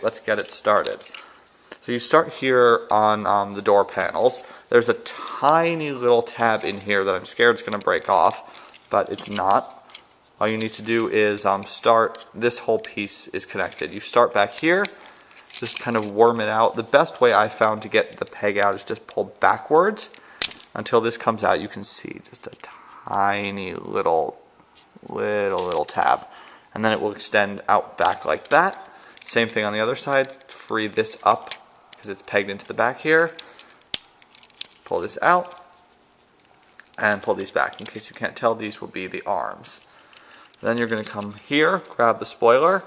Let's get it started. So you start here on the door panels. There's a tiny little tab in here that I'm scared is going to break off, but it's not. All you need to do is start, this whole piece is connected. You start back here, just kind of worm it out. The best way I found to get the peg out is just pull backwards until this comes out. You can see just a tiny little tab, and then it will extend out back like that. Same thing on the other side. Free this up because it's pegged into the back here. Pull this out and pull these back. In case you can't tell, these will be the arms. Then you're going to come here, grab the spoiler.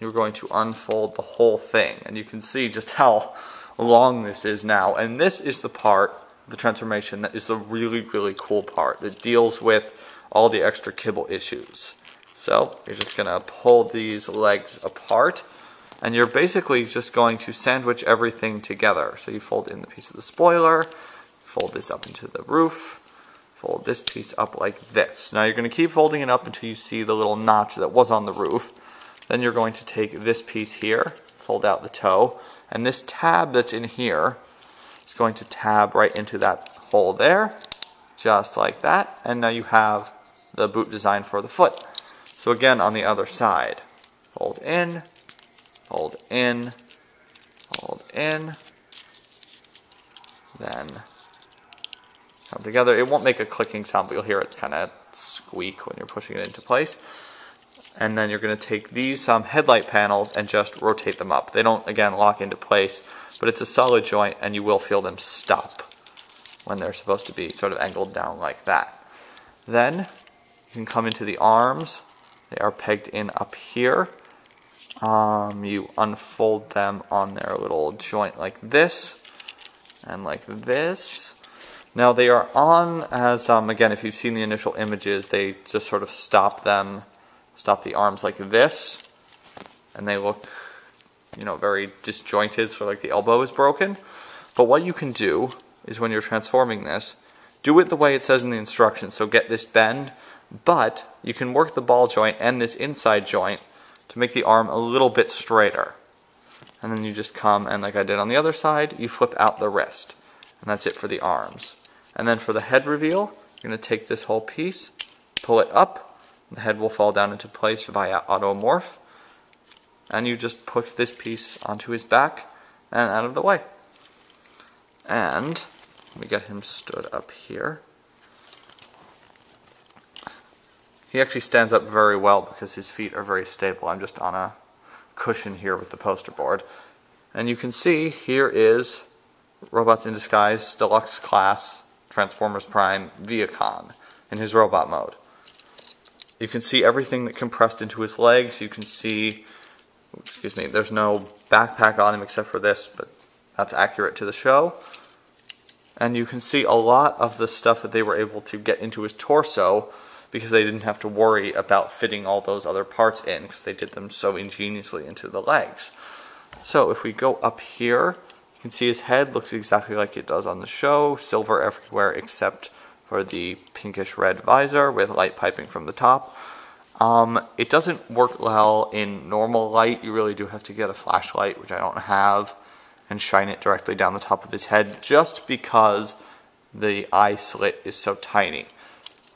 You're going to unfold the whole thing, and you can see just how long this is now. And this is the part of the transformation that is the really cool part that deals with all the extra kibble issues. So you're just going to pull these legs apart, and you're basically just going to sandwich everything together. So you fold in the piece of the spoiler, fold this up into the roof, fold this piece up like this. Now you're going to keep folding it up until you see the little notch that was on the roof. Then you're going to take this piece here, fold out the toe, and this tab that's in here is going to tab right into that hole there, just like that. And now you have the boot design for the foot. So again, on the other side, fold in, fold in, fold in, then come together. It won't make a clicking sound, but you'll hear it kind of squeak when you're pushing it into place. And then you're going to take these headlight panels and just rotate them up. They don't, again, lock into place, but it's a solid joint, and you will feel them stop when they're supposed to be sort of angled down like that. Then you can come into the arms. They are pegged in up here. You unfold them on their little joint like this and like this. Now they are on as, again, if you've seen the initial images, they just sort of stop the arms like this, and they look, very disjointed, so like the elbow is broken. But what you can do is when you're transforming this, do it the way it says in the instructions, so get this bend, but you can work the ball joint and this inside joint to make the arm a little bit straighter. And then you just come, and like I did on the other side, you flip out the wrist. And that's it for the arms. And then for the head reveal, you're going to take this whole piece, pull it up, the head will fall down into place via automorph, and you just push this piece onto his back and out of the way. And we get him stood up here. He actually stands up very well because his feet are very stable. I'm just on a cushion here with the poster board. And you can see here is Robots in Disguise Deluxe Class Transformers Prime Vehicon in his robot mode. You can see everything that compressed into his legs. You can see, there's no backpack on him except for this, but that's accurate to the show. And you can see a lot of the stuff that they were able to get into his torso because they didn't have to worry about fitting all those other parts in because they did them so ingeniously into the legs. So if we go up here, you can see his head looks exactly like it does on the show, silver everywhere except for the pinkish red visor with light piping from the top. It doesn't work well in normal light. You really do have to get a flashlight, which I don't have, and shine it directly down the top of his head just because the eye slit is so tiny.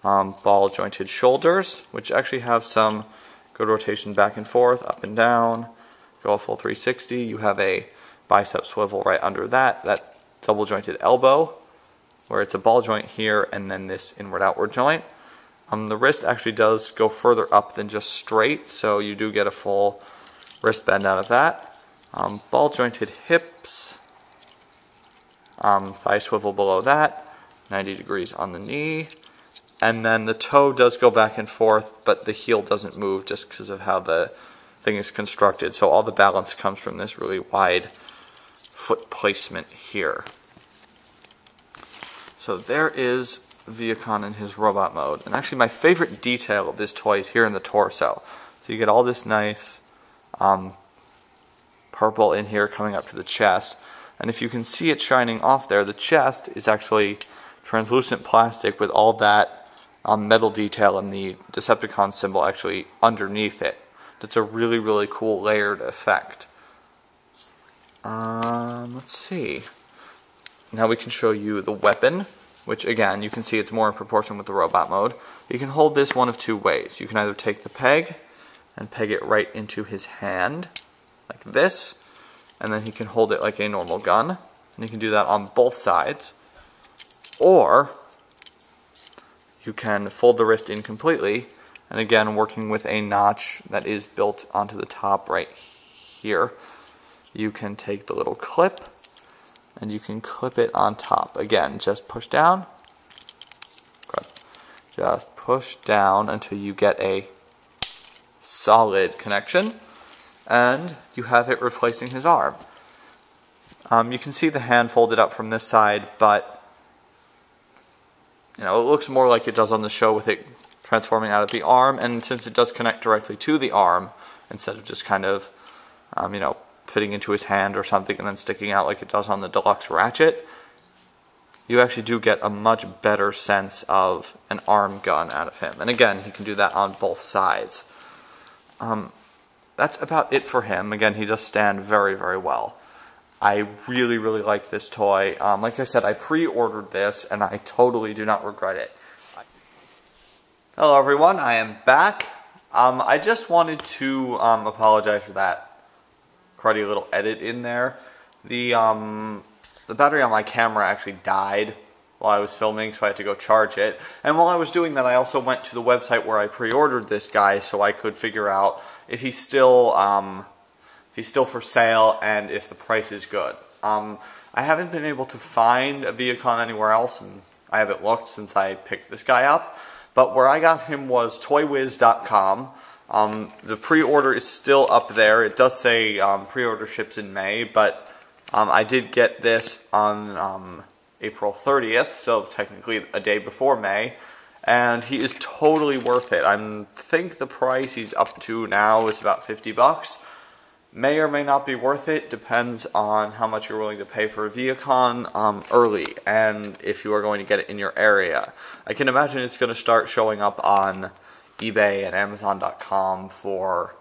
Ball jointed shoulders, which actually have some good rotation back and forth, up and down, go a full 360. You have a bicep swivel right under that double jointed elbow, where it's a ball joint here and then this inward-outward joint. The wrist actually does go further up than just straight, so you do get a full wrist bend out of that. Ball jointed hips, thigh swivel below that, 90 degrees on the knee. And then the toe does go back and forth, but the heel doesn't move just because of how the thing is constructed. So all the balance comes from this really wide foot placement here. So there is Vehicon in his robot mode. And actually my favorite detail of this toy is here in the torso. So you get all this nice purple in here coming up to the chest. And if you can see it shining off there, the chest is actually translucent plastic with all that metal detail and the Decepticon symbol actually underneath it. That's a really cool layered effect. Let's see. Now we can show you the weapon, which again, you can see it's more in proportion with the robot mode. You can hold this one of two ways. You can either take the peg and peg it right into his hand, like this, and then he can hold it like a normal gun. And you can do that on both sides. Or you can fold the wrist in completely, and again, working with a notch that is built onto the top right here, you can take the little clip and you can clip it on top. Again, just push down. Good. Just push down until you get a solid connection, and you have it replacing his arm. You can see the hand folded up from this side, but it looks more like it does on the show with it transforming out of the arm, and since it does connect directly to the arm, instead of just kind of, fitting into his hand or something and then sticking out like it does on the deluxe ratchet, you actually do get a much better sense of an arm gun out of him. And again, he can do that on both sides. That's about it for him. Again, he does stand very, very well. I really, really like this toy. Like I said, I pre-ordered this, and I totally do not regret it. Hello everyone, I am back. I just wanted to apologize for that cruddy little edit in there. The battery on my camera actually died while I was filming, so I had to go charge it. And while I was doing that, I also went to the website where I pre-ordered this guy so I could figure out if he's still for sale and if the price is good. I haven't been able to find a Vehicon anywhere else, and I haven't looked since I picked this guy up. But where I got him was toywiz.com. The pre-order is still up there. It does say pre-order ships in May, but I did get this on April 30th, so technically a day before May, and he is totally worth it. I think the price he's up to now is about $50. May or may not be worth it, depends on how much you're willing to pay for a Vehicon early, and if you are going to get it in your area. I can imagine it's going to start showing up on eBay and Amazon.com for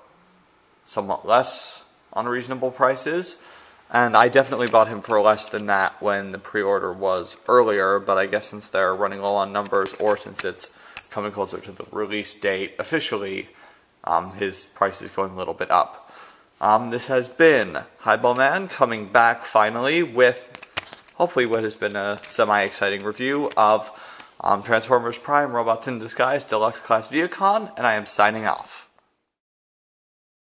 somewhat less unreasonable prices, and I definitely bought him for less than that when the pre-order was earlier, but I guess since they're running low on numbers, or since it's coming closer to the release date officially, his price is going a little bit up. This has been Highballman coming back finally with hopefully what has been a semi-exciting review of Transformers Prime Robots in Disguise Deluxe Class Vehicon, and I am signing off.